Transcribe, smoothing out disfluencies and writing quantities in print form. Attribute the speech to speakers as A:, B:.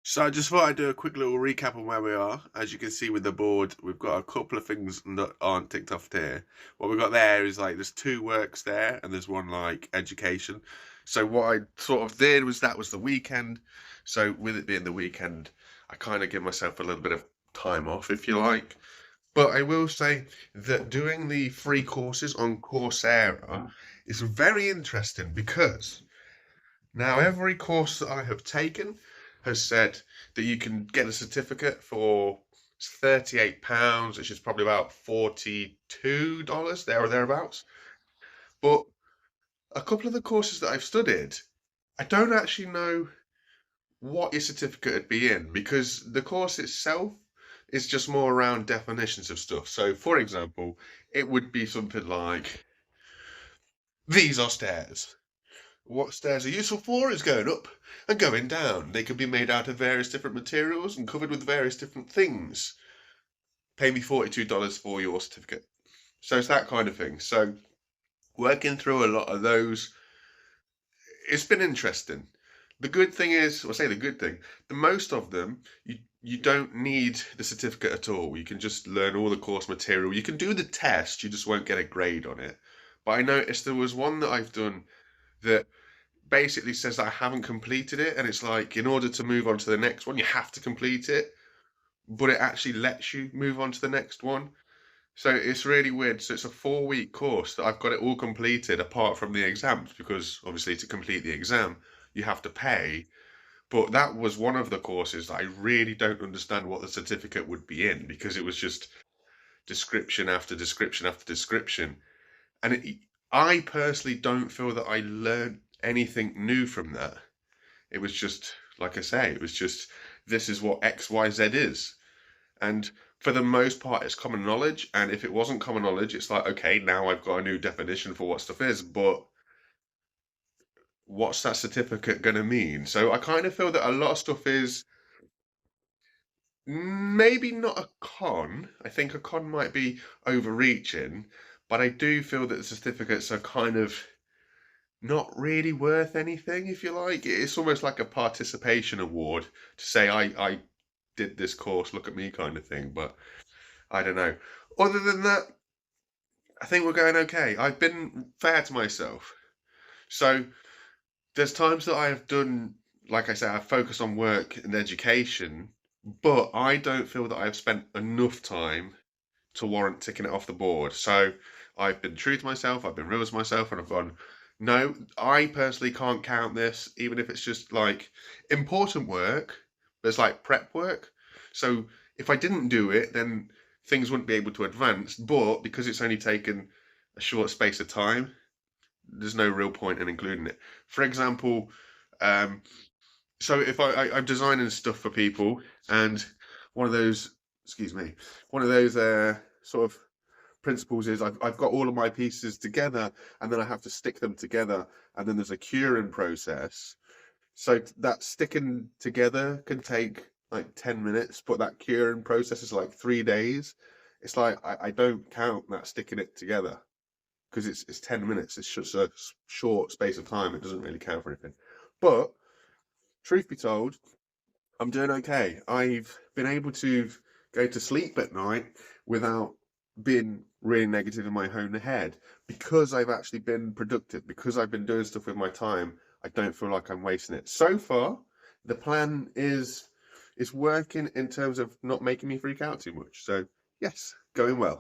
A: So I just thought I'd do a quick little recap on where we are. As you can see with the board, we've got a couple of things that aren't ticked off here. What we've got there is like there's two works there and there's one like education. So what I sort of did was that was the weekend. So with it being the weekend, I kind of give myself a little bit of time off, if you like. But I will say that doing the free courses on Coursera is very interesting because now, every course that I have taken has said that you can get a certificate for £38, which is probably about $42 there or thereabouts. But a couple of the courses that I've studied, I don't actually know what your certificate would be in because the course itself is just more around definitions of stuff. So, for example, it would be something like these are stairs. What stairs are useful for is going up and going down. They can be made out of various different materials and covered with various different things. Pay me $42 for your certificate. So it's that kind of thing. So working through a lot of those, it's been interesting. The good thing is, I say the good thing, the most of them, you don't need the certificate at all. You can just learn all the course material. You can do the test, you just won't get a grade on it. But I noticed there was one that I've done that basically says that I haven't completed it, and it's like in order to move on to the next one, you have to complete it, but it actually lets you move on to the next one. So it's really weird. So it's a 4 week course that I've got it all completed apart from the exams, because obviously to complete the exam, you have to pay. But that was one of the courses that I really don't understand what the certificate would be in because it was just description after description after description. And I personally don't feel that I learned anything new from that. It was just, like I say, it was just, this is what XYZ is. And for the most part, it's common knowledge. And if it wasn't common knowledge, it's like, okay, now I've got a new definition for what stuff is, but what's that certificate going to mean? So I kind of feel that a lot of stuff is maybe not a con. I think a con might be overreaching, but I do feel that the certificates are kind of not really worth anything, if you like. It's almost like a participation award to say I did this course, look at me kind of thing. But I don't know. Other than that, I think we're going okay. I've been fair to myself. So there's times that I have done, like I say, I've focused on work and education, but I don't feel that I've spent enough time to warrant ticking it off the board. So I've been true to myself, I've been real to myself, and I've gone, no, I personally can't count this, even if it's just like important work, but it's like prep work. So if I didn't do it, then things wouldn't be able to advance. But because it's only taken a short space of time, there's no real point in including it. For example, um, so if I'm designing stuff for people, and one of those, excuse me, one of those sort of principles is I've got all of my pieces together, and then I have to stick them together, and then there's a curing process. So that sticking together can take like 10 minutes, but that curing process is like 3 days. It's like I don't count that sticking it together because it's 10 minutes. It's just a short space of time. It doesn't really count for anything. But truth be told, I'm doing okay. I've been able to go to sleep at night without being really negative in my own head because I've actually been productive, because I've been doing stuff with my time. I don't feel like I'm wasting it. So far, the plan is working in terms of not making me freak out too much. So yes, going well.